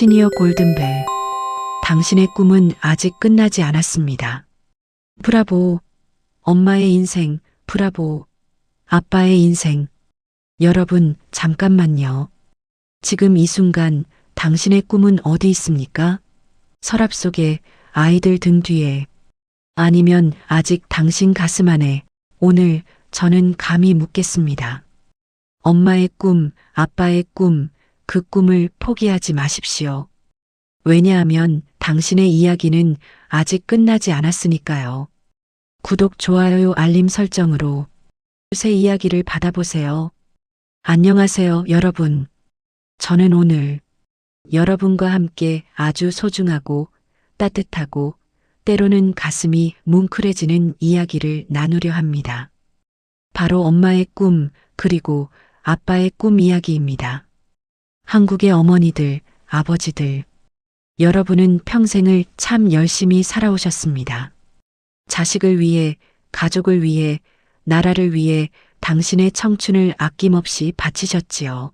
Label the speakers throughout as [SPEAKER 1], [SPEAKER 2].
[SPEAKER 1] 시니어 골든벨. 당신의 꿈은 아직 끝나지 않았습니다. 브라보. 엄마의 인생, 브라보. 아빠의 인생. 여러분, 잠깐만요. 지금 이 순간 당신의 꿈은 어디 있습니까? 서랍 속에, 아이들 등 뒤에. 아니면 아직 당신 가슴 안에. 오늘 저는 감히 묻겠습니다. 엄마의 꿈, 아빠의 꿈, 그 꿈을 포기하지 마십시오. 왜냐하면 당신의 이야기는 아직 끝나지 않았으니까요. 구독, 좋아요, 알림 설정으로 새 이야기를 받아보세요. 안녕하세요, 여러분. 저는 오늘 여러분과 함께 아주 소중하고 따뜻하고 때로는 가슴이 뭉클해지는 이야기를 나누려 합니다. 바로 엄마의 꿈, 그리고 아빠의 꿈 이야기입니다. 한국의 어머니들, 아버지들, 여러분은 평생을 참 열심히 살아오셨습니다. 자식을 위해, 가족을 위해, 나라를 위해 당신의 청춘을 아낌없이 바치셨지요.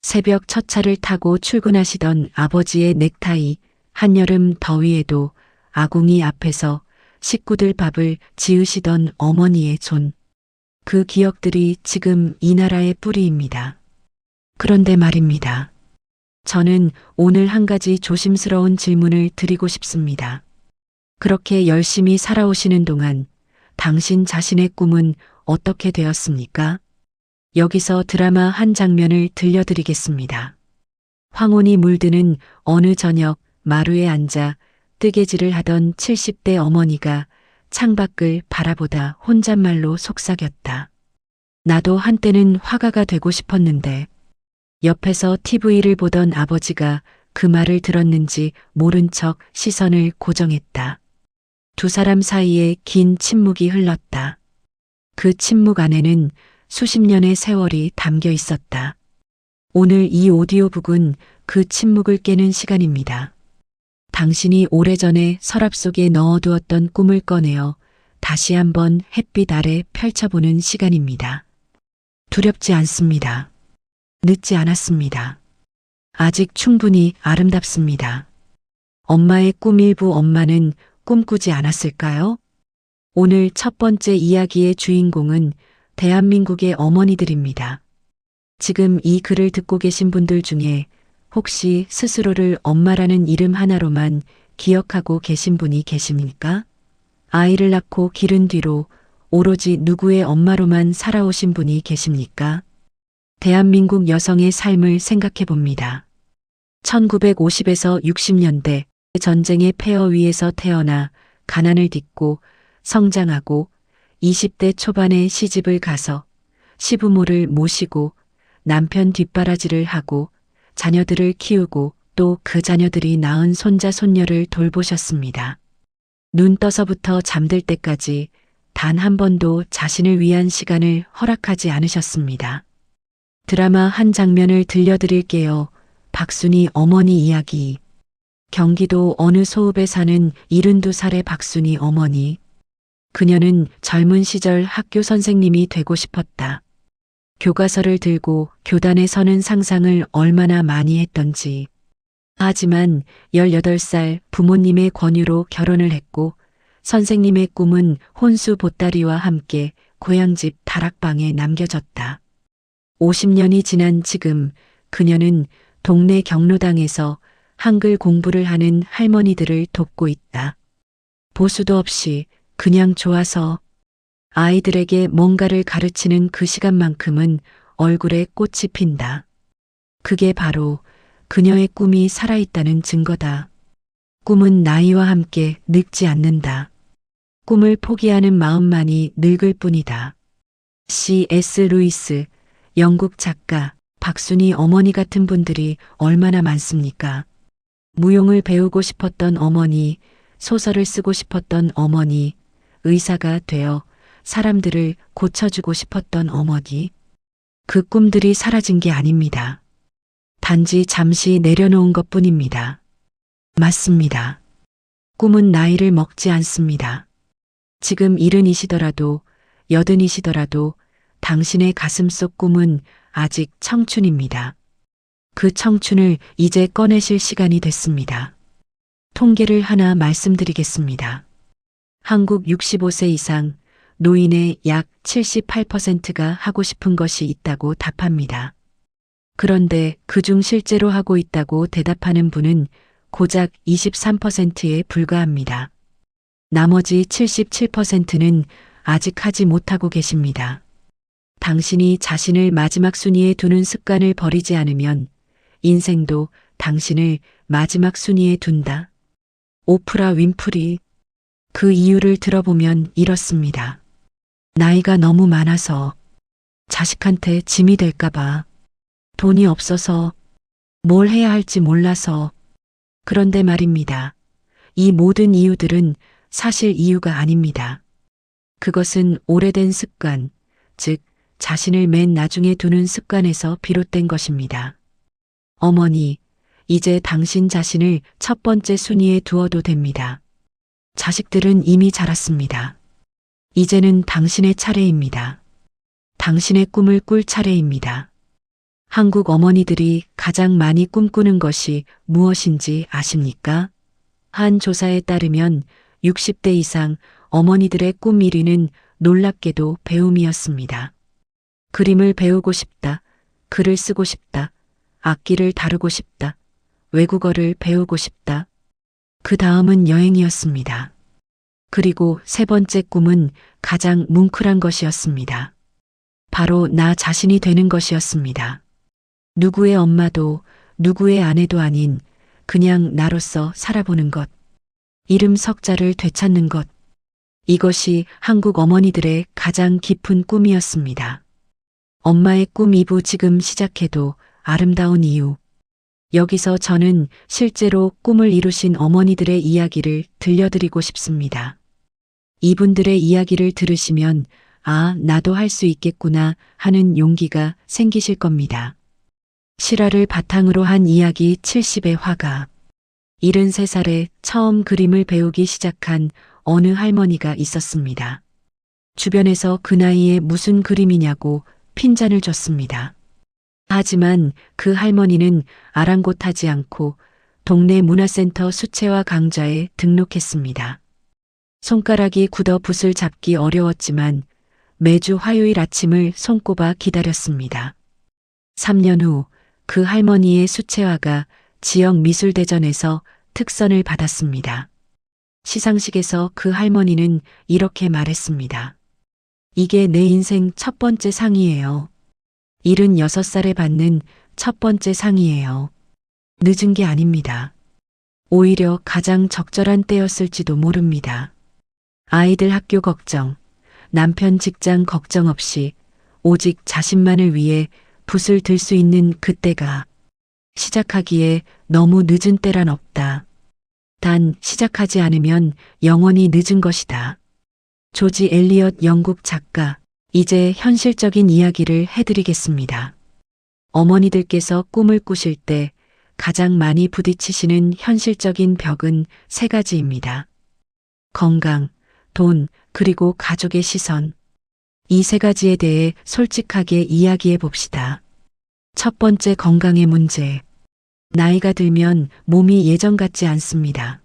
[SPEAKER 1] 새벽 첫 차를 타고 출근하시던 아버지의 넥타이, 한여름 더위에도 아궁이 앞에서 식구들 밥을 지으시던 어머니의 손. 그 기억들이 지금 이 나라의 뿌리입니다. 그런데 말입니다. 저는 오늘 한 가지 조심스러운 질문을 드리고 싶습니다. 그렇게 열심히 살아오시는 동안 당신 자신의 꿈은 어떻게 되었습니까? 여기서 드라마 한 장면을 들려드리겠습니다. 황혼이 물드는 어느 저녁 마루에 앉아 뜨개질을 하던 70대 어머니가 창밖을 바라보다 혼잣말로 속삭였다. 나도 한때는 화가가 되고 싶었는데. 옆에서 TV를 보던 아버지가 그 말을 들었는지 모른 척 시선을 고정했다. 두 사람 사이에 긴 침묵이 흘렀다. 그 침묵 안에는 수십 년의 세월이 담겨 있었다. 오늘 이 오디오북은 그 침묵을 깨는 시간입니다. 당신이 오래전에 서랍 속에 넣어두었던 꿈을 꺼내어 다시 한번 햇빛 아래 펼쳐보는 시간입니다. 두렵지 않습니다. 늦지 않았습니다. 아직 충분히 아름답습니다. 엄마의 꿈 일부. 엄마는 꿈꾸지 않았을까요? 오늘 첫 번째 이야기의 주인공은 대한민국의 어머니들입니다. 지금 이 글을 듣고 계신 분들 중에 혹시 스스로를 엄마라는 이름 하나로만 기억하고 계신 분이 계십니까? 아이를 낳고 기른 뒤로 오로지 누구의 엄마로만 살아오신 분이 계십니까? 대한민국 여성의 삶을 생각해 봅니다. 1950에서 60년대 전쟁의 폐허 위에서 태어나 가난을 딛고 성장하고 20대 초반에 시집을 가서 시부모를 모시고 남편 뒷바라지를 하고 자녀들을 키우고 또 그 자녀들이 낳은 손자 손녀를 돌보셨습니다. 눈 떠서부터 잠들 때까지 단 한 번도 자신을 위한 시간을 허락하지 않으셨습니다. 드라마 한 장면을 들려드릴게요. 박순이 어머니 이야기. 경기도 어느 소읍에 사는 72살의 박순이 어머니. 그녀는 젊은 시절 학교 선생님이 되고 싶었다. 교과서를 들고 교단에 서는 상상을 얼마나 많이 했던지. 하지만 18살 부모님의 권유로 결혼을 했고 선생님의 꿈은 혼수 보따리와 함께 고향집 다락방에 남겨졌다. 50년이 지난 지금 그녀는 동네 경로당에서 한글 공부를 하는 할머니들을 돕고 있다. 보수도 없이 그냥 좋아서 아이들에게 뭔가를 가르치는 그 시간만큼은 얼굴에 꽃이 핀다. 그게 바로 그녀의 꿈이 살아있다는 증거다. 꿈은 나이와 함께 늙지 않는다. 꿈을 포기하는 마음만이 늙을 뿐이다. C.S. 루이스, 영국 작가, 박순이 어머니 같은 분들이 얼마나 많습니까? 무용을 배우고 싶었던 어머니, 소설을 쓰고 싶었던 어머니, 의사가 되어 사람들을 고쳐주고 싶었던 어머니. 그 꿈들이 사라진 게 아닙니다. 단지 잠시 내려놓은 것뿐입니다. 맞습니다. 꿈은 나이를 먹지 않습니다. 지금 70이시더라도 80이시더라도 당신의 가슴속 꿈은 아직 청춘입니다. 그 청춘을 이제 꺼내실 시간이 됐습니다. 통계를 하나 말씀드리겠습니다. 한국 65세 이상 노인의 약 78%가 하고 싶은 것이 있다고 답합니다. 그런데 그중 실제로 하고 있다고 대답하는 분은 고작 23%에 불과합니다. 나머지 77%는 아직 하지 못하고 계십니다. 당신이 자신을 마지막 순위에 두는 습관을 버리지 않으면 인생도 당신을 마지막 순위에 둔다. 오프라 윈프리. 그 이유를 들어보면 이렇습니다. 나이가 너무 많아서, 자식한테 짐이 될까봐, 돈이 없어서, 뭘 해야 할지 몰라서. 그런데 말입니다. 이 모든 이유들은 사실 이유가 아닙니다. 그것은 오래된 습관, 즉 자신을 맨 나중에 두는 습관에서 비롯된 것입니다. 어머니, 이제 당신 자신을 첫 번째 순위에 두어도 됩니다. 자식들은 이미 자랐습니다. 이제는 당신의 차례입니다. 당신의 꿈을 꿀 차례입니다. 한국 어머니들이 가장 많이 꿈꾸는 것이 무엇인지 아십니까? 한 조사에 따르면 60대 이상 어머니들의 꿈 1위는 놀랍게도 배움이었습니다. 그림을 배우고 싶다, 글을 쓰고 싶다, 악기를 다루고 싶다, 외국어를 배우고 싶다. 그 다음은 여행이었습니다. 그리고 세 번째 꿈은 가장 뭉클한 것이었습니다. 바로 나 자신이 되는 것이었습니다. 누구의 엄마도 누구의 아내도 아닌 그냥 나로서 살아보는 것. 이름 석자를 되찾는 것. 이것이 한국 어머니들의 가장 깊은 꿈이었습니다. 엄마의 꿈 2부 지금 시작해도 아름다운 이유. 여기서 저는 실제로 꿈을 이루신 어머니들의 이야기를 들려드리고 싶습니다. 이분들의 이야기를 들으시면 아, 나도 할 수 있겠구나 하는 용기가 생기실 겁니다. 실화를 바탕으로 한 이야기 70의 화가. 73살에 처음 그림을 배우기 시작한 어느 할머니가 있었습니다. 주변에서 그 나이에 무슨 그림이냐고 핀잔을 줬습니다. 하지만 그 할머니는 아랑곳하지 않고 동네 문화센터 수채화 강좌에 등록했습니다. 손가락이 굳어 붓을 잡기 어려웠지만 매주 화요일 아침을 손꼽아 기다렸습니다. 3년 후 그 할머니의 수채화가 지역 미술대전에서 특선을 받았습니다. 시상식에서 그 할머니는 이렇게 말했습니다. 이게 내 인생 첫 번째 상이에요. 76살에 받는 첫 번째 상이에요. 늦은 게 아닙니다. 오히려 가장 적절한 때였을지도 모릅니다. 아이들 학교 걱정, 남편 직장 걱정 없이 오직 자신만을 위해 붓을 들 수 있는 그때가 시작하기에 너무 늦은 때란 없다. 단 시작하지 않으면 영원히 늦은 것이다. 조지 엘리엇 영국 작가. 이제 현실적인 이야기를 해드리겠습니다. 어머니들께서 꿈을 꾸실 때 가장 많이 부딪히시는 현실적인 벽은 세 가지입니다. 건강, 돈, 그리고 가족의 시선. 이 세 가지에 대해 솔직하게 이야기해 봅시다. 첫 번째, 건강의 문제. 나이가 들면 몸이 예전 같지 않습니다.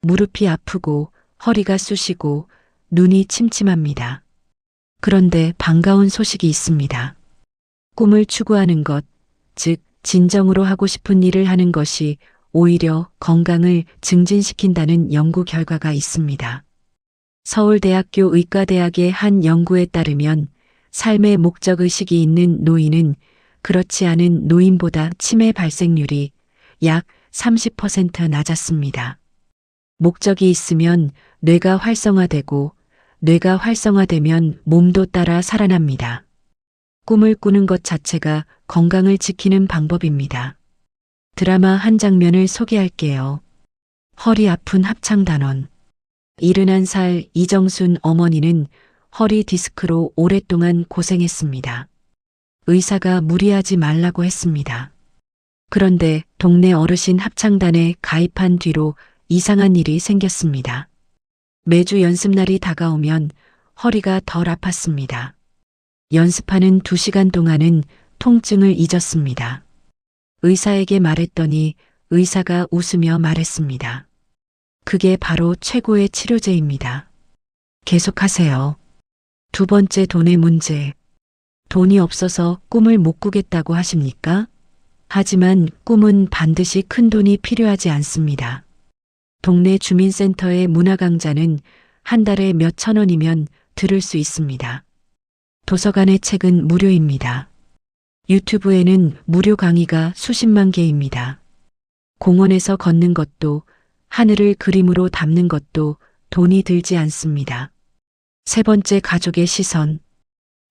[SPEAKER 1] 무릎이 아프고 허리가 쑤시고 눈이 침침합니다. 그런데 반가운 소식이 있습니다. 꿈을 추구하는 것, 즉 진정으로 하고 싶은 일을 하는 것이 오히려 건강을 증진시킨다는 연구 결과가 있습니다. 서울대학교 의과대학의 한 연구에 따르면 삶의 목적의식이 있는 노인은 그렇지 않은 노인보다 치매 발생률이 약 30% 낮았습니다. 목적이 있으면 뇌가 활성화되고 뇌가 활성화되면 몸도 따라 살아납니다. 꿈을 꾸는 것 자체가 건강을 지키는 방법입니다. 드라마 한 장면을 소개할게요. 허리 아픈 합창단원. 71살 이정순 어머니는 허리 디스크로 오랫동안 고생했습니다. 의사가 무리하지 말라고 했습니다. 그런데 동네 어르신 합창단에 가입한 뒤로 이상한 일이 생겼습니다. 매주 연습날이 다가오면 허리가 덜 아팠습니다. 연습하는 2시간 동안은 통증을 잊었습니다. 의사에게 말했더니 의사가 웃으며 말했습니다. 그게 바로 최고의 치료제입니다. 계속하세요. 두 번째, 돈의 문제. 돈이 없어서 꿈을 못 꾸겠다고 하십니까? 하지만 꿈은 반드시 큰 돈이 필요하지 않습니다. 동네 주민센터의 문화강좌는 한 달에 몇 천 원이면 들을 수 있습니다. 도서관의 책은 무료입니다. 유튜브에는 무료 강의가 수십만 개입니다. 공원에서 걷는 것도, 하늘을 그림으로 담는 것도 돈이 들지 않습니다. 세 번째, 가족의 시선.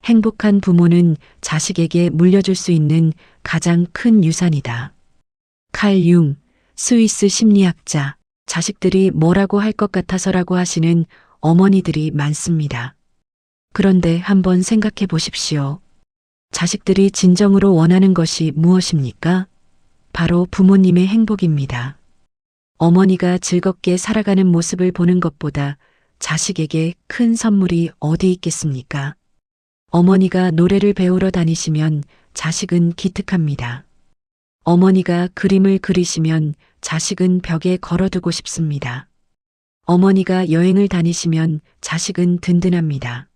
[SPEAKER 1] 행복한 부모는 자식에게 물려줄 수 있는 가장 큰 유산이다. 칼 융, 스위스 심리학자. 자식들이 뭐라고 할 것 같아서라고 하시는 어머니들이 많습니다. 그런데 한번 생각해 보십시오. 자식들이 진정으로 원하는 것이 무엇입니까? 바로 부모님의 행복입니다. 어머니가 즐겁게 살아가는 모습을 보는 것보다 자식에게 큰 선물이 어디 있겠습니까? 어머니가 노래를 배우러 다니시면 자식은 기특합니다. 어머니가 그림을 그리시면 자식은 벽에 걸어두고 싶습니다. 어머니가 여행을 다니시면 자식은 든든합니다.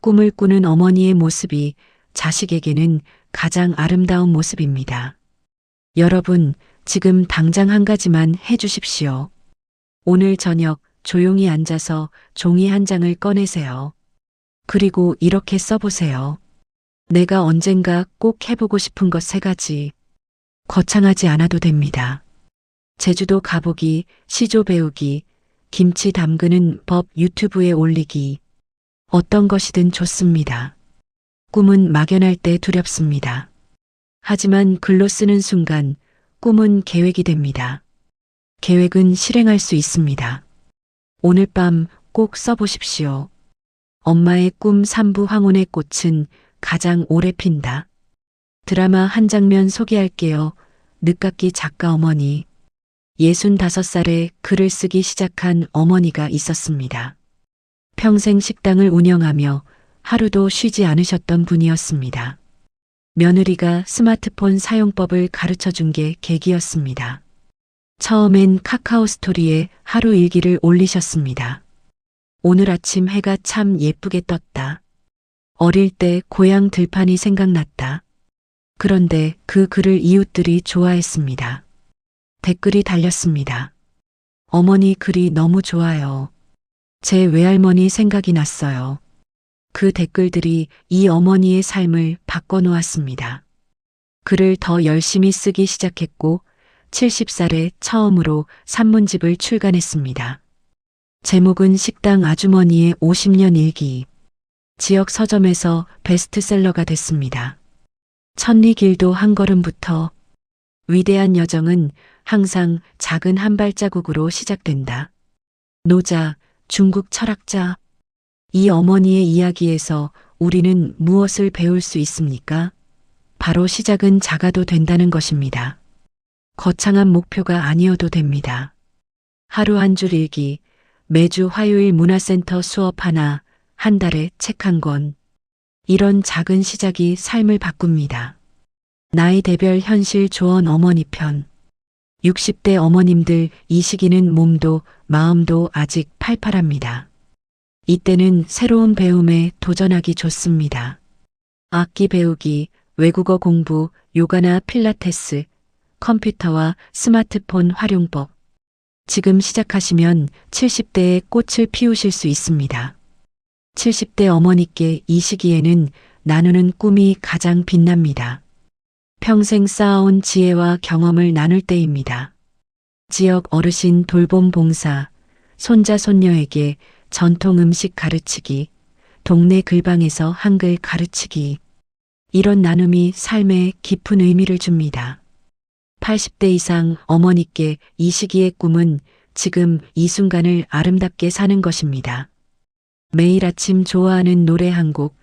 [SPEAKER 1] 꿈을 꾸는 어머니의 모습이 자식에게는 가장 아름다운 모습입니다. 여러분, 지금 당장 한 가지만 해주십시오. 오늘 저녁 조용히 앉아서 종이 한 장을 꺼내세요. 그리고 이렇게 써보세요. 내가 언젠가 꼭 해보고 싶은 것 3가지. 거창하지 않아도 됩니다. 제주도 가보기, 시조 배우기, 김치 담그는 법 유튜브에 올리기. 어떤 것이든 좋습니다. 꿈은 막연할 때 두렵습니다. 하지만 글로 쓰는 순간 꿈은 계획이 됩니다. 계획은 실행할 수 있습니다. 오늘 밤 꼭 써보십시오. 엄마의 꿈 3부 황혼의 꽃은 가장 오래 핀다. 드라마 한 장면 소개할게요. 늦깎이 작가 어머니. 65살에 글을 쓰기 시작한 어머니가 있었습니다. 평생 식당을 운영하며 하루도 쉬지 않으셨던 분이었습니다. 며느리가 스마트폰 사용법을 가르쳐 준 게 계기였습니다. 처음엔 카카오 스토리에 하루 일기를 올리셨습니다. 오늘 아침 해가 참 예쁘게 떴다. 어릴 때 고향 들판이 생각났다. 그런데 그 글을 이웃들이 좋아했습니다. 댓글이 달렸습니다. 어머니 글이 너무 좋아요. 제 외할머니 생각이 났어요. 그 댓글들이 이 어머니의 삶을 바꿔놓았습니다. 글을 더 열심히 쓰기 시작했고 70살에 처음으로 산문집을 출간했습니다. 제목은 식당 아주머니의 50년 일기. 지역 서점에서 베스트셀러가 됐습니다. 천리길도 한 걸음부터. 위대한 여정은 항상 작은 한 발자국으로 시작된다. 노자, 중국 철학자. 이 어머니의 이야기에서 우리는 무엇을 배울 수 있습니까? 바로 시작은 작아도 된다는 것입니다. 거창한 목표가 아니어도 됩니다. 하루 한 줄 일기, 매주 화요일 문화센터 수업 하나, 한 달에 책 한 권. 이런 작은 시작이 삶을 바꿉니다. 나이대별 현실 조언 어머니 편. 60대 어머님들 이 시기는 몸도 마음도 아직 팔팔합니다. 이때는 새로운 배움에 도전하기 좋습니다. 악기 배우기, 외국어 공부, 요가나 필라테스, 컴퓨터와 스마트폰 활용법. 지금 시작하시면 70대에 꽃을 피우실 수 있습니다. 70대 어머니께 이 시기에는 나누는 꿈이 가장 빛납니다. 평생 쌓아온 지혜와 경험을 나눌 때입니다. 지역 어르신 돌봄 봉사, 손자 손녀에게 전통 음식 가르치기, 동네 글방에서 한글 가르치기. 이런 나눔이 삶에 깊은 의미를 줍니다. 80대 이상 어머니께 이 시기의 꿈은 지금 이 순간을 아름답게 사는 것입니다. 매일 아침 좋아하는 노래 한 곡,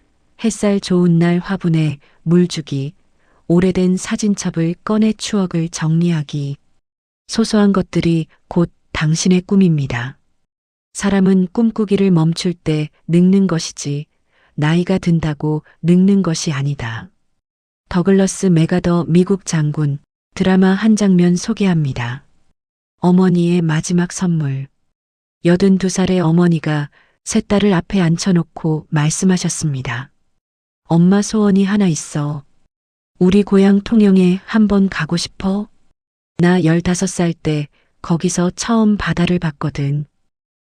[SPEAKER 1] 햇살 좋은 날 화분에 물 주기, 오래된 사진첩을 꺼내 추억을 정리하기. 소소한 것들이 곧 당신의 꿈입니다. 사람은 꿈꾸기를 멈출 때 늙는 것이지 나이가 든다고 늙는 것이 아니다. 더글러스 맥가더 미국 장군. 드라마 한 장면 소개합니다. 어머니의 마지막 선물. 82살의 어머니가 세 딸을 앞에 앉혀놓고 말씀하셨습니다. 엄마 소원이 하나 있어. 우리 고향 통영에 한번 가고 싶어? 나 15살 때 거기서 처음 바다를 봤거든.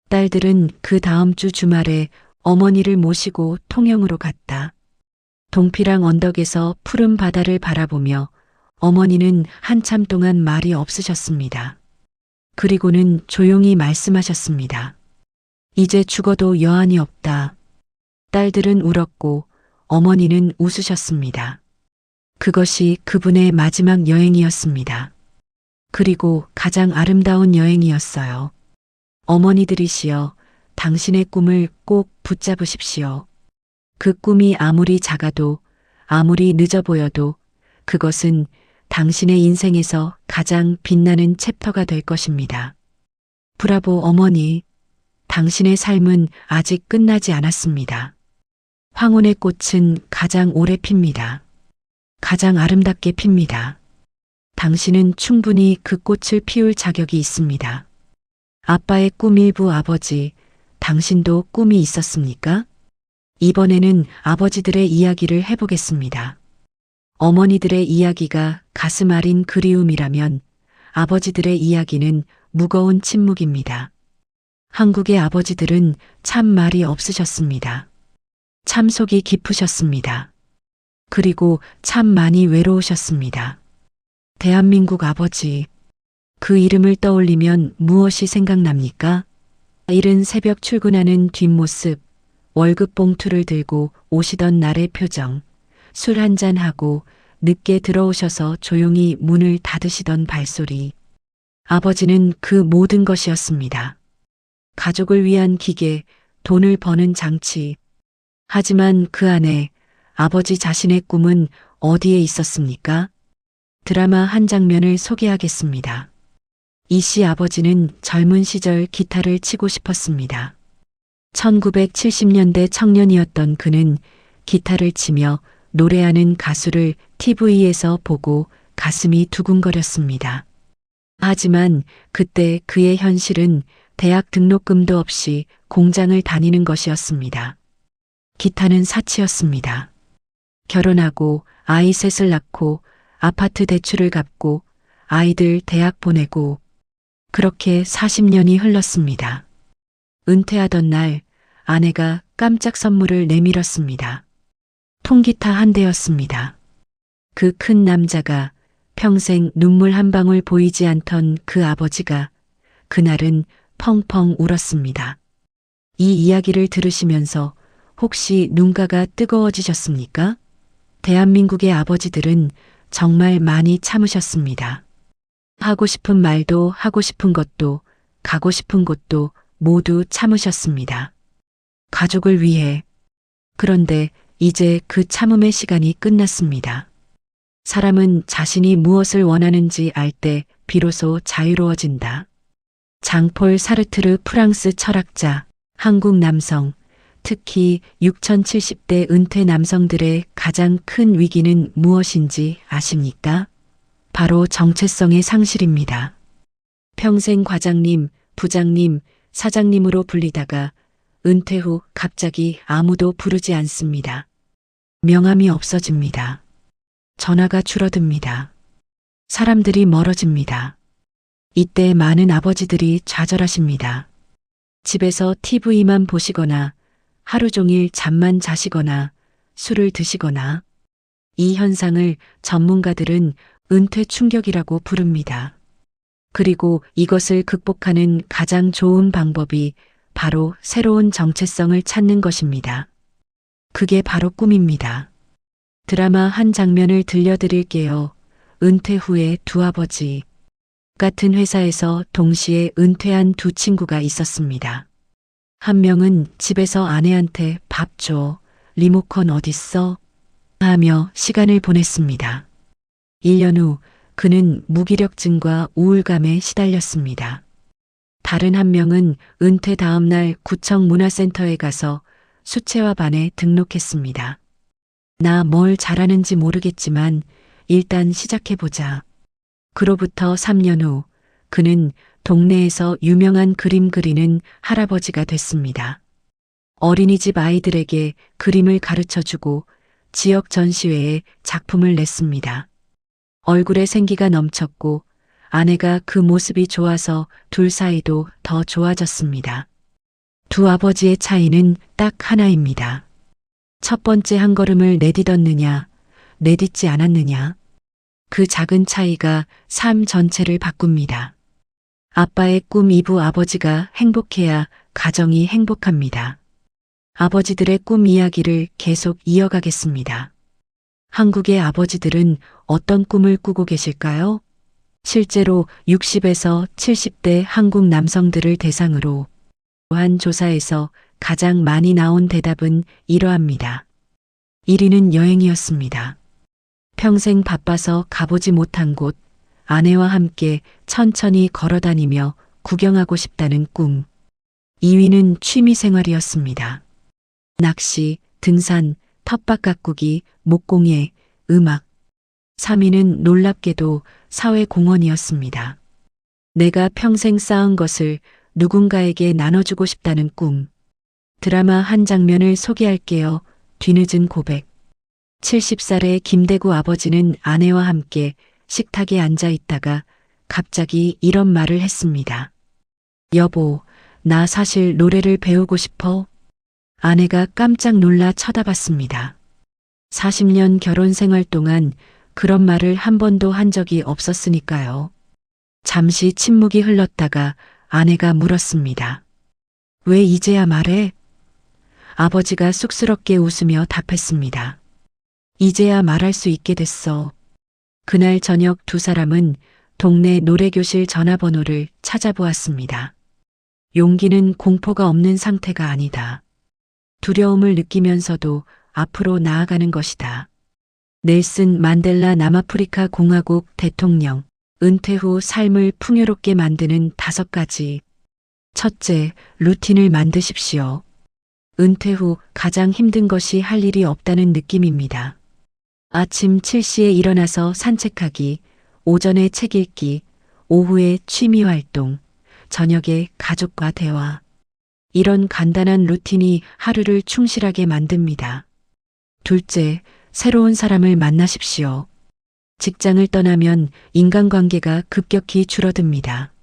[SPEAKER 1] 딸들은 그 다음 주 주말에 어머니를 모시고 통영으로 갔다. 동피랑 언덕에서 푸른 바다를 바라보며 어머니는 한참 동안 말이 없으셨습니다. 그리고는 조용히 말씀하셨습니다. 이제 죽어도 여한이 없다. 딸들은 울었고 어머니는 웃으셨습니다. 그것이 그분의 마지막 여행이었습니다. 그리고 가장 아름다운 여행이었어요. 어머니들이시여, 당신의 꿈을 꼭 붙잡으십시오. 그 꿈이 아무리 작아도, 아무리 늦어 보여도 그것은 당신의 인생에서 가장 빛나는 챕터가 될 것입니다. 브라보 어머니, 당신의 삶은 아직 끝나지 않았습니다. 황혼의 꽃은 가장 오래 핍니다. 가장 아름답게 핍니다. 당신은 충분히 그 꽃을 피울 자격이 있습니다. 아빠의 꿈 일부 아버지, 당신도 꿈이 있었습니까? 이번에는 아버지들의 이야기를 해보겠습니다. 어머니들의 이야기가 가슴 아린 그리움이라면 아버지들의 이야기는 무거운 침묵입니다. 한국의 아버지들은 참 말이 없으셨습니다. 참 속이 깊으셨습니다. 그리고 참 많이 외로우셨습니다. 대한민국 아버지, 그 이름을 떠올리면 무엇이 생각납니까? 이른 새벽 출근하는 뒷모습, 월급 봉투를 들고 오시던 날의 표정, 술 한잔하고 늦게 들어오셔서 조용히 문을 닫으시던 발소리. 아버지는 그 모든 것이었습니다. 가족을 위한 기계, 돈을 버는 장치. 하지만 그 안에 아버지 자신의 꿈은 어디에 있었습니까? 드라마 한 장면을 소개하겠습니다. 이 씨 아버지는 젊은 시절 기타를 치고 싶었습니다. 1970년대 청년이었던 그는 기타를 치며 노래하는 가수를 TV에서 보고 가슴이 두근거렸습니다. 하지만 그때 그의 현실은 대학 등록금도 없이 공장을 다니는 것이었습니다. 기타는 사치였습니다. 결혼하고 아이 셋을 낳고 아파트 대출을 갚고 아이들 대학 보내고 그렇게 40년이 흘렀습니다. 은퇴하던 날 아내가 깜짝 선물을 내밀었습니다. 통기타 한 대였습니다. 그 큰 남자가 평생 눈물 한 방울 보이지 않던 그 아버지가 그날은 펑펑 울었습니다. 이 이야기를 들으시면서 혹시 눈가가 뜨거워지셨습니까? 대한민국의 아버지들은 정말 많이 참으셨습니다. 하고 싶은 말도 하고 싶은 것도 가고 싶은 곳도 모두 참으셨습니다. 가족을 위해. 그런데 이제 그 참음의 시간이 끝났습니다. 사람은 자신이 무엇을 원하는지 알 때 비로소 자유로워진다. 장폴 사르트르 프랑스 철학자, 한국 남성, 특히 6070대 은퇴 남성들의 가장 큰 위기는 무엇인지 아십니까? 바로 정체성의 상실입니다. 평생 과장님, 부장님, 사장님으로 불리다가 은퇴 후 갑자기 아무도 부르지 않습니다. 명함이 없어집니다. 전화가 줄어듭니다. 사람들이 멀어집니다. 이때 많은 아버지들이 좌절하십니다. 집에서 TV만 보시거나 하루 종일 잠만 자시거나 술을 드시거나 이 현상을 전문가들은 은퇴 충격이라고 부릅니다. 그리고 이것을 극복하는 가장 좋은 방법이 바로 새로운 정체성을 찾는 것입니다. 그게 바로 꿈입니다. 드라마 한 장면을 들려드릴게요. 은퇴 후에 두 아버지. 같은 회사에서 동시에 은퇴한 두 친구가 있었습니다. 한 명은 집에서 아내한테 밥 줘, 리모컨 어딨어? 하며 시간을 보냈습니다. 1년 후 그는 무기력증과 우울감에 시달렸습니다. 다른 한 명은 은퇴 다음 날 구청 문화센터에 가서 수채화반에 등록했습니다. 나 뭘 잘하는지 모르겠지만 일단 시작해보자. 그로부터 3년 후 그는 동네에서 유명한 그림 그리는 할아버지가 됐습니다. 어린이집 아이들에게 그림을 가르쳐 주고 지역 전시회에 작품을 냈습니다. 얼굴에 생기가 넘쳤고 아내가 그 모습이 좋아서 둘 사이도 더 좋아졌습니다. 두 아버지의 차이는 딱 하나입니다. 첫 번째 한 걸음을 내딛었느냐, 내딛지 않았느냐. 그 작은 차이가 삶 전체를 바꿉니다. 아빠의 꿈 이부 아버지가 행복해야 가정이 행복합니다. 아버지들의 꿈 이야기를 계속 이어가겠습니다. 한국의 아버지들은 어떤 꿈을 꾸고 계실까요? 실제로 60에서 70대 한국 남성들을 대상으로 한 조사에서 가장 많이 나온 대답은 이러합니다. 1위는 여행이었습니다. 평생 바빠서 가보지 못한 곳, 아내와 함께 천천히 걸어다니며 구경하고 싶다는 꿈. 2위는 취미 생활이었습니다. 낚시, 등산, 텃밭 가꾸기, 목공예, 음악. 3위는 놀랍게도 사회공헌이었습니다. 내가 평생 쌓은 것을 누군가에게 나눠주고 싶다는 꿈. 드라마 한 장면을 소개할게요. 뒤늦은 고백. 70살의 김대구 아버지는 아내와 함께 식탁에 앉아 있다가 갑자기 이런 말을 했습니다. 여보, 나 사실 노래를 배우고 싶어. 아내가 깜짝 놀라 쳐다봤습니다. 40년 결혼 생활 동안 그런 말을 한 번도 한 적이 없었으니까요. 잠시 침묵이 흘렀다가 아내가 물었습니다. 왜 이제야 말해? 아버지가 쑥스럽게 웃으며 답했습니다. 이제야 말할 수 있게 됐어. 그날 저녁 두 사람은 동네 노래교실 전화번호를 찾아보았습니다. 용기는 공포가 없는 상태가 아니다. 두려움을 느끼면서도 앞으로 나아가는 것이다. 넬슨 만델라 남아프리카 공화국 대통령, 은퇴 후 삶을 풍요롭게 만드는 5가지. 첫째, 루틴을 만드십시오. 은퇴 후 가장 힘든 것이 할 일이 없다는 느낌입니다. 아침 7시에 일어나서 산책하기, 오전에 책 읽기, 오후에 취미 활동, 저녁에 가족과 대화. 이런 간단한 루틴이 하루를 충실하게 만듭니다. 둘째, 새로운 사람을 만나십시오. 직장을 떠나면 인간관계가 급격히 줄어듭니다.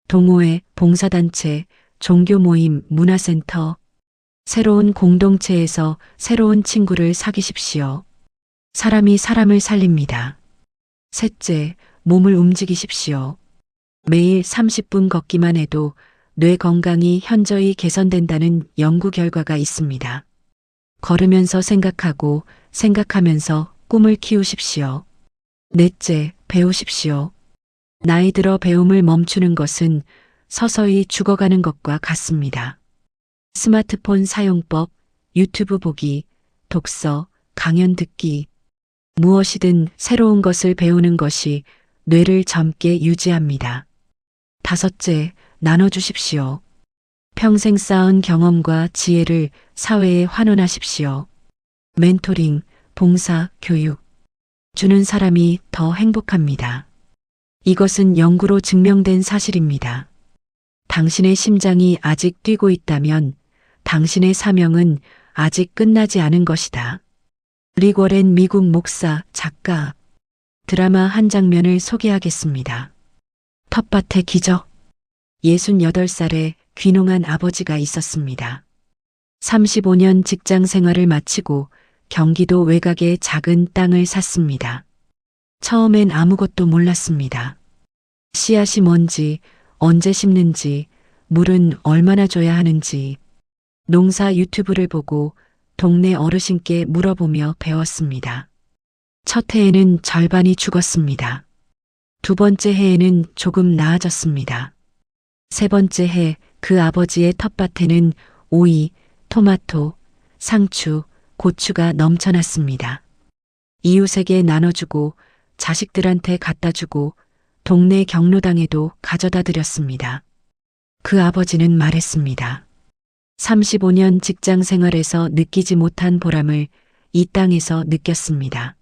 [SPEAKER 1] 동호회, 봉사단체, 종교 모임, 문화센터, 새로운 공동체에서 새로운 친구를 사귀십시오. 사람이 사람을 살립니다. 셋째, 몸을 움직이십시오. 매일 30분 걷기만 해도 뇌 건강이 현저히 개선된다는 연구 결과가 있습니다. 걸으면서 생각하고 생각하면서 꿈을 키우십시오. 넷째, 배우십시오. 나이 들어 배움을 멈추는 것은 서서히 죽어가는 것과 같습니다. 스마트폰 사용법, 유튜브 보기, 독서, 강연 듣기, 무엇이든 새로운 것을 배우는 것이 뇌를 젊게 유지합니다. 다섯째, 나눠주십시오. 평생 쌓은 경험과 지혜를 사회에 환원하십시오. 멘토링, 봉사, 교육. 주는 사람이 더 행복합니다. 이것은 연구로 증명된 사실입니다. 당신의 심장이 아직 뛰고 있다면 당신의 사명은 아직 끝나지 않은 것이다. 릭 워렌 미국 목사, 작가. 드라마 한 장면을 소개하겠습니다. 텃밭의 기적. 68살의 귀농한 아버지가 있었습니다. 35년 직장 생활을 마치고 경기도 외곽의 작은 땅을 샀습니다. 처음엔 아무것도 몰랐습니다. 씨앗이 뭔지, 언제 심는지, 물은 얼마나 줘야 하는지, 농사 유튜브를 보고 동네 어르신께 물어보며 배웠습니다. 첫 해에는 절반이 죽었습니다. 두 번째 해에는 조금 나아졌습니다. 세 번째 해 그 아버지의 텃밭에는 오이, 토마토, 상추, 고추가 넘쳐났습니다. 이웃에게 나눠주고 자식들한테 갖다 주고 동네 경로당에도 가져다 드렸습니다. 그 아버지는 말했습니다. 35년 직장 생활에서 느끼지 못한 보람을 이 땅에서 느꼈습니다.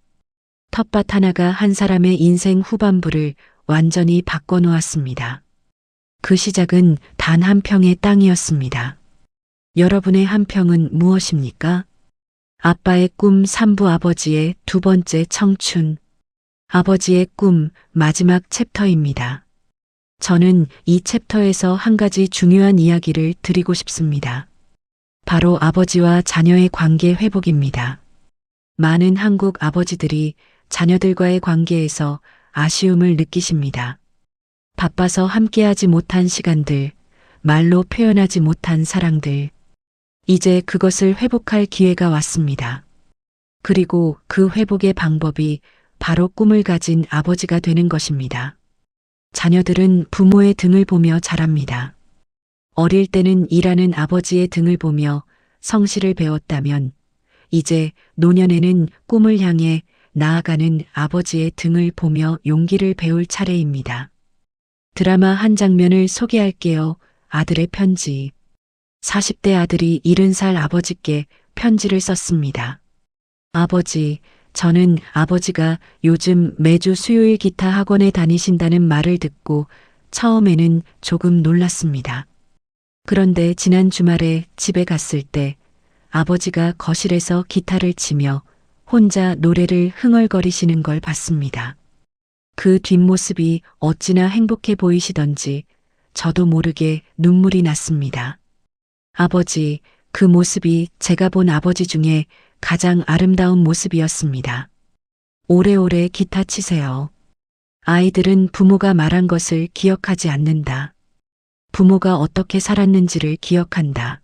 [SPEAKER 1] 텃밭 하나가 한 사람의 인생 후반부를 완전히 바꿔놓았습니다. 그 시작은 단 한 평의 땅이었습니다. 여러분의 한 평은 무엇입니까? 아빠의 꿈 3부 아버지의 두 번째 청춘. 아버지의 꿈 마지막 챕터입니다. 저는 이 챕터에서 한 가지 중요한 이야기를 드리고 싶습니다. 바로 아버지와 자녀의 관계 회복입니다. 많은 한국 아버지들이 자녀들과의 관계에서 아쉬움을 느끼십니다. 바빠서 함께하지 못한 시간들, 말로 표현하지 못한 사랑들. 이제 그것을 회복할 기회가 왔습니다. 그리고 그 회복의 방법이 바로 꿈을 가진 아버지가 되는 것입니다. 자녀들은 부모의 등을 보며 자랍니다. 어릴 때는 일하는 아버지의 등을 보며 성실을 배웠다면 이제 노년에는 꿈을 향해 나아가는 아버지의 등을 보며 용기를 배울 차례입니다. 드라마 한 장면을 소개할게요. 아들의 편지. 40대 아들이 70살 아버지께 편지를 썼습니다. 아버지, 저는 아버지가 요즘 매주 수요일 기타 학원에 다니신다는 말을 듣고 처음에는 조금 놀랐습니다. 그런데 지난 주말에 집에 갔을 때 아버지가 거실에서 기타를 치며 혼자 노래를 흥얼거리시는 걸 봤습니다. 그 뒷모습이 어찌나 행복해 보이시던지 저도 모르게 눈물이 났습니다. 아버지, 그 모습이 제가 본 아버지 중에 가장 아름다운 모습이었습니다. 오래오래 기타 치세요. 아이들은 부모가 말한 것을 기억하지 않는다. 부모가 어떻게 살았는지를 기억한다.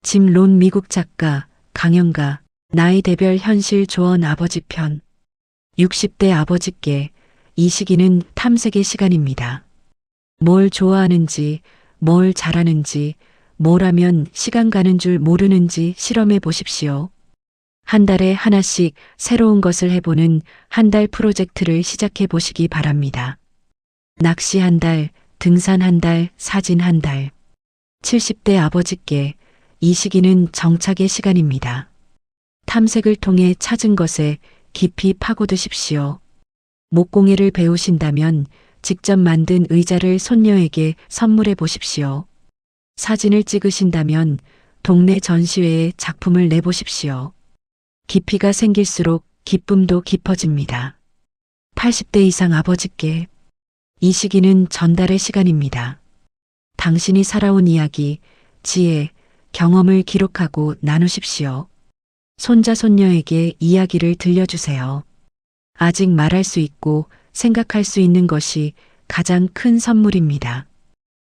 [SPEAKER 1] 짐 론 미국 작가, 강연가, 나이 대별 현실 조언 아버지 편. 60대 아버지께 이 시기는 탐색의 시간입니다. 뭘 좋아하는지, 뭘 잘하는지, 뭘 하면 시간 가는 줄 모르는지 실험해 보십시오. 한 달에 하나씩 새로운 것을 해보는 한 달 프로젝트를 시작해 보시기 바랍니다. 낚시 한 달, 등산 한 달, 사진 한 달. 70대 아버지께 이 시기는 정착의 시간입니다. 탐색을 통해 찾은 것에 깊이 파고드십시오. 목공예를 배우신다면 직접 만든 의자를 손녀에게 선물해 보십시오. 사진을 찍으신다면 동네 전시회에 작품을 내보십시오. 깊이가 생길수록 기쁨도 깊어집니다. 80대 이상 아버지께 이 시기는 전달의 시간입니다. 당신이 살아온 이야기, 지혜, 경험을 기록하고 나누십시오. 손자, 손녀에게 이야기를 들려주세요. 아직 말할 수 있고 생각할 수 있는 것이 가장 큰 선물입니다.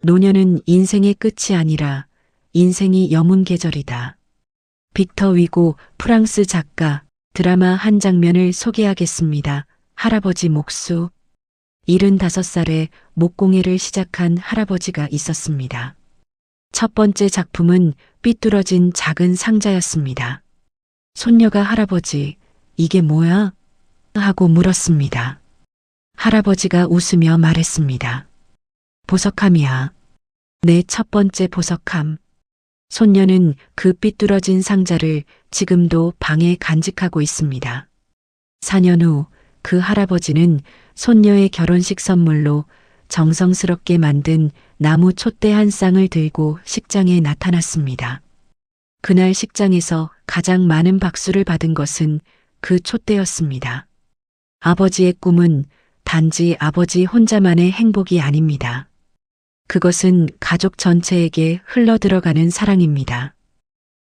[SPEAKER 1] 노년은 인생의 끝이 아니라 인생이 여문 계절이다. 빅터 위고 프랑스 작가. 드라마 한 장면을 소개하겠습니다. 할아버지 목수. 75살에 목공예를 시작한 할아버지가 있었습니다. 첫 번째 작품은 삐뚤어진 작은 상자였습니다. 손녀가 할아버지, 이게 뭐야? 하고 물었습니다. 할아버지가 웃으며 말했습니다. 보석함이야. 내 첫 번째 보석함. 손녀는 그 삐뚤어진 상자를 지금도 방에 간직하고 있습니다. 4년 후 그 할아버지는 손녀의 결혼식 선물로 정성스럽게 만든 나무 촛대 한 쌍을 들고 식장에 나타났습니다. 그날 식장에서 가장 많은 박수를 받은 것은 그 촛대였습니다. 아버지의 꿈은 단지 아버지 혼자만의 행복이 아닙니다. 그것은 가족 전체에게 흘러들어가는 사랑입니다.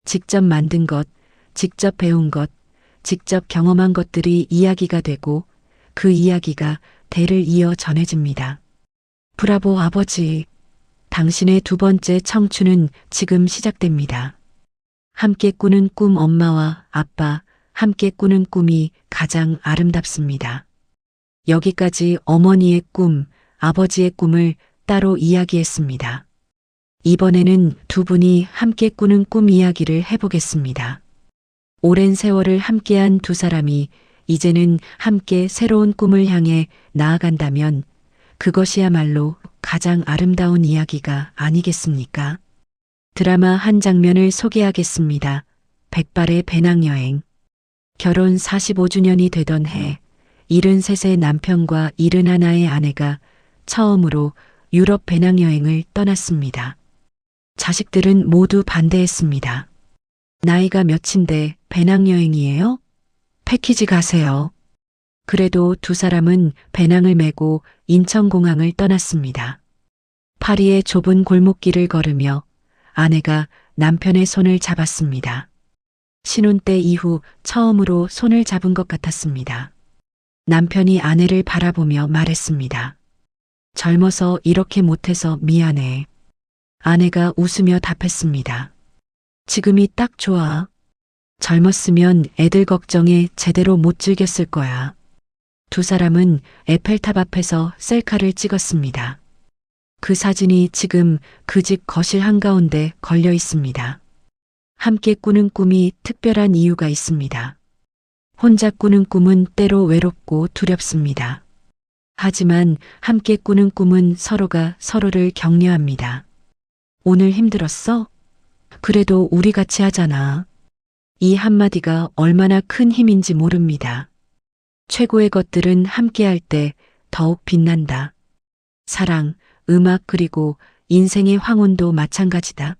[SPEAKER 1] 직접 만든 것, 직접 배운 것, 직접 경험한 것들이 이야기가 되고 그 이야기가 대를 이어 전해집니다. 브라보 아버지, 당신의 두 번째 청춘은 지금 시작됩니다. 함께 꾸는 꿈. 엄마와 아빠 함께 꾸는 꿈이 가장 아름답습니다. 여기까지 어머니의 꿈, 아버지의 꿈을 따로 이야기했습니다. 이번에는 두 분이 함께 꾸는 꿈 이야기를 해보겠습니다. 오랜 세월을 함께한 두 사람이 이제는 함께 새로운 꿈을 향해 나아간다면 그것이야말로 가장 아름다운 이야기가 아니겠습니까? 드라마 한 장면을 소개하겠습니다. 백발의 배낭여행. 결혼 45주년이 되던 해, 73세 남편과 71의 아내가 처음으로 유럽 배낭여행을 떠났습니다. 자식들은 모두 반대했습니다. 나이가 몇인데 배낭여행이에요? 패키지 가세요. 그래도 두 사람은 배낭을 메고 인천공항을 떠났습니다. 파리의 좁은 골목길을 걸으며 아내가 남편의 손을 잡았습니다. 신혼 때 이후 처음으로 손을 잡은 것 같았습니다. 남편이 아내를 바라보며 말했습니다. 젊어서 이렇게 못해서 미안해. 아내가 웃으며 답했습니다. 지금이 딱 좋아. 젊었으면 애들 걱정에 제대로 못 즐겼을 거야. 두 사람은 에펠탑 앞에서 셀카를 찍었습니다. 그 사진이 지금 그 집 거실 한가운데 걸려 있습니다. 함께 꾸는 꿈이 특별한 이유가 있습니다. 혼자 꾸는 꿈은 때로 외롭고 두렵습니다. 하지만 함께 꾸는 꿈은 서로가 서로를 격려합니다. 오늘 힘들었어? 그래도 우리 같이 하잖아. 이 한마디가 얼마나 큰 힘인지 모릅니다. 최고의 것들은 함께할 때 더욱 빛난다. 사랑, 음악 그리고 인생의 황혼도 마찬가지다.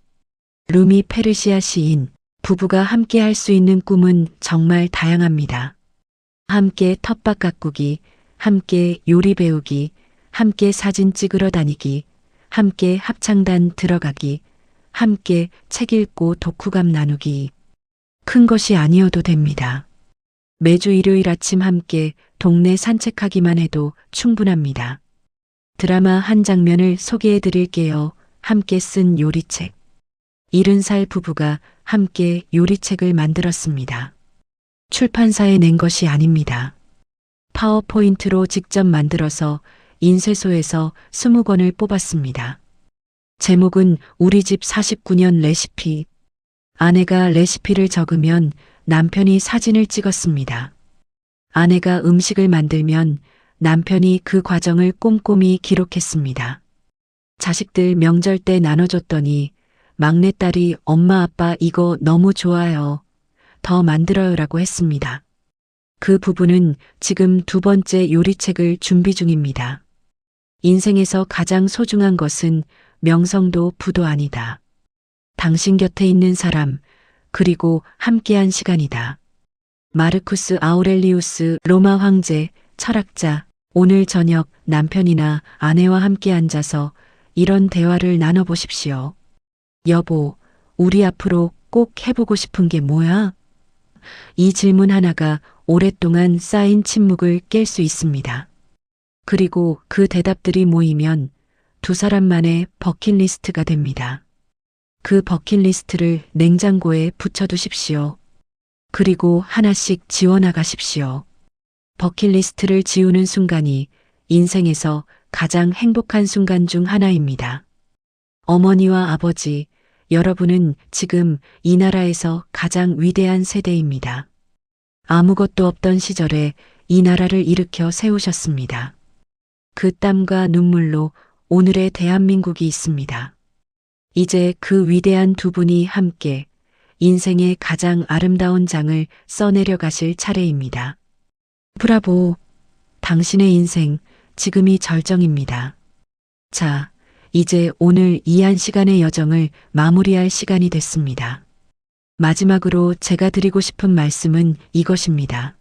[SPEAKER 1] 루미 페르시아 시인, 부부가 함께 할 수 있는 꿈은 정말 다양합니다. 함께 텃밭 가꾸기, 함께 요리 배우기, 함께 사진 찍으러 다니기, 함께 합창단 들어가기, 함께 책 읽고 독후감 나누기. 큰 것이 아니어도 됩니다. 매주 일요일 아침 함께 동네 산책하기만 해도 충분합니다. 드라마 한 장면을 소개해 드릴게요. 함께 쓴 요리책. 70살 부부가 함께 요리책을 만들었습니다. 출판사에 낸 것이 아닙니다. 파워포인트로 직접 만들어서 인쇄소에서 20권을 뽑았습니다. 제목은 우리 집 49년 레시피. 아내가 레시피를 적으면 남편이 사진을 찍었습니다. 아내가 음식을 만들면 남편이 그 과정을 꼼꼼히 기록했습니다. 자식들 명절 때 나눠줬더니 막내딸이 엄마 아빠 이거 너무 좋아요. 더 만들어요라고 했습니다. 그 부부는 지금 2번째 요리책을 준비 중입니다. 인생에서 가장 소중한 것은 명성도 부도 아니다. 당신 곁에 있는 사람, 그리고 함께한 시간이다. 마르쿠스 아우렐리우스 로마 황제, 철학자. 오늘 저녁 남편이나 아내와 함께 앉아서 이런 대화를 나눠보십시오. 여보, 우리 앞으로 꼭 해보고 싶은 게 뭐야? 이 질문 하나가 오랫동안 쌓인 침묵을 깰 수 있습니다. 그리고 그 대답들이 모이면 두 사람만의 버킷리스트가 됩니다. 그 버킷리스트를 냉장고에 붙여두십시오. 그리고 하나씩 지워나가십시오. 버킷리스트를 지우는 순간이 인생에서 가장 행복한 순간 중 하나입니다. 어머니와 아버지, 여러분은 지금 이 나라에서 가장 위대한 세대입니다. 아무것도 없던 시절에 이 나라를 일으켜 세우셨습니다. 그 땀과 눈물로 오늘의 대한민국이 있습니다. 이제 그 위대한 두 분이 함께 인생의 가장 아름다운 장을 써내려 가실 차례입니다. 브라보! 당신의 인생, 지금이 절정입니다. 자, 이제 오늘 이 1시간의 여정을 마무리할 시간이 됐습니다. 마지막으로 제가 드리고 싶은 말씀은 이것입니다.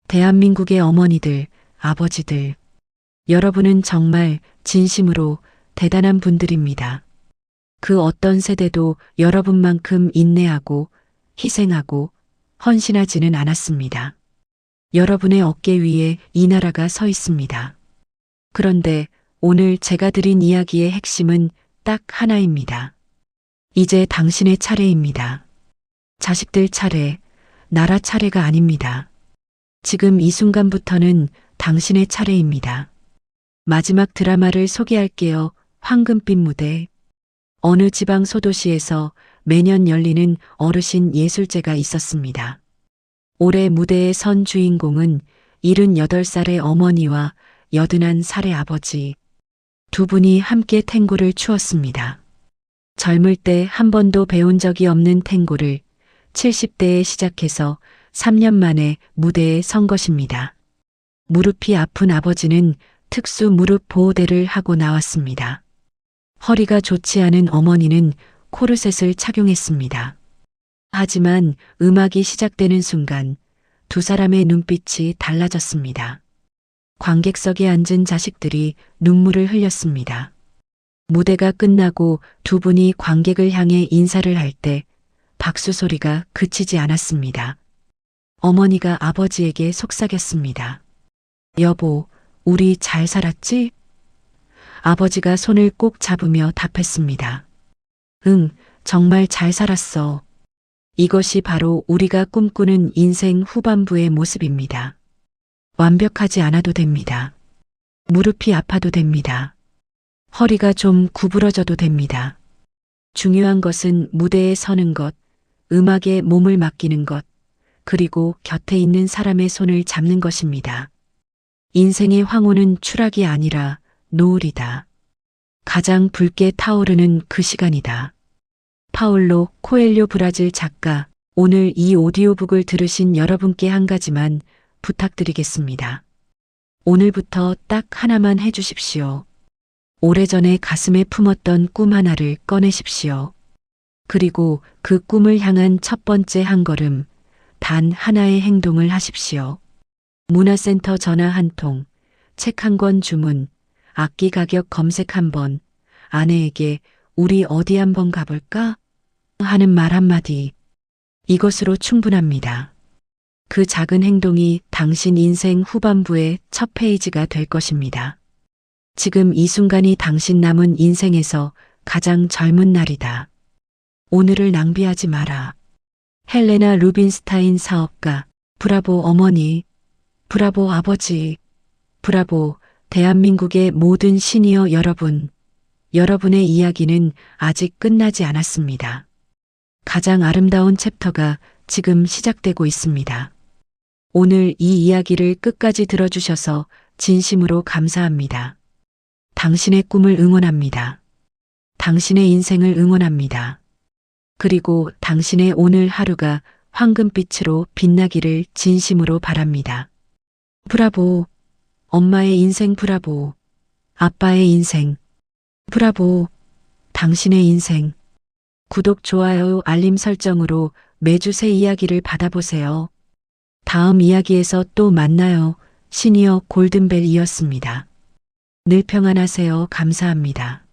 [SPEAKER 1] 대한민국의 어머니들, 아버지들, 여러분은 정말 진심으로 대단한 분들입니다. 그 어떤 세대도 여러분만큼 인내하고 희생하고 헌신하지는 않았습니다. 여러분의 어깨 위에 이 나라가 서 있습니다. 그런데 오늘 제가 드린 이야기의 핵심은 딱 하나입니다. 이제 당신의 차례입니다. 자식들 차례, 나라 차례가 아닙니다. 지금 이 순간부터는 당신의 차례입니다. 마지막 드라마를 소개할게요. 황금빛 무대. 어느 지방 소도시에서 매년 열리는 어르신 예술제가 있었습니다. 올해 무대에 선 주인공은 78살의 어머니와 81살의 아버지. 두 분이 함께 탱고를 추었습니다. 젊을 때 한 번도 배운 적이 없는 탱고를 70대에 시작해서 3년 만에 무대에 선 것입니다. 무릎이 아픈 아버지는 특수 무릎 보호대를 하고 나왔습니다. 허리가 좋지 않은 어머니는 코르셋을 착용했습니다. 하지만 음악이 시작되는 순간 두 사람의 눈빛이 달라졌습니다. 관객석에 앉은 자식들이 눈물을 흘렸습니다. 무대가 끝나고 두 분이 관객을 향해 인사를 할 때 박수 소리가 그치지 않았습니다. 어머니가 아버지에게 속삭였습니다. 여보, 우리 잘 살았지? 아버지가 손을 꼭 잡으며 답했습니다. 응, 정말 잘 살았어. 이것이 바로 우리가 꿈꾸는 인생 후반부의 모습입니다. 완벽하지 않아도 됩니다. 무릎이 아파도 됩니다. 허리가 좀 구부러져도 됩니다. 중요한 것은 무대에 서는 것, 음악에 몸을 맡기는 것, 그리고 곁에 있는 사람의 손을 잡는 것입니다. 인생의 황혼은 추락이 아니라 노을이다. 가장 붉게 타오르는 그 시간이다. 파울로 코엘료 브라질 작가, 오늘 이 오디오북을 들으신 여러분께 한 가지만 부탁드리겠습니다. 오늘부터 딱 하나만 해주십시오. 오래전에 가슴에 품었던 꿈 하나를 꺼내십시오. 그리고 그 꿈을 향한 첫 번째 한 걸음, 단 하나의 행동을 하십시오. 문화센터 전화 한 통, 책 한 권 주문, 악기 가격 검색 한 번, 아내에게 우리 어디 한번 가볼까? 하는 말 한마디. 이것으로 충분합니다. 그 작은 행동이 당신 인생 후반부의 첫 페이지가 될 것입니다. 지금 이 순간이 당신 남은 인생에서 가장 젊은 날이다. 오늘을 낭비하지 마라. 헬레나 루빈스타인 사업가, 브라보 어머니, 브라보 아버지, 브라보 대한민국의 모든 시니어 여러분, 여러분의 이야기는 아직 끝나지 않았습니다. 가장 아름다운 챕터가 지금 시작되고 있습니다. 오늘 이 이야기를 끝까지 들어주셔서 진심으로 감사합니다. 당신의 꿈을 응원합니다. 당신의 인생을 응원합니다. 그리고 당신의 오늘 하루가 황금빛으로 빛나기를 진심으로 바랍니다. 브라보, 엄마의 인생 브라보, 아빠의 인생, 브라보, 당신의 인생. 구독, 좋아요, 알림 설정으로 매주 새 이야기를 받아보세요. 다음 이야기에서 또 만나요. 시니어 골든벨이었습니다. 늘 평안하세요. 감사합니다.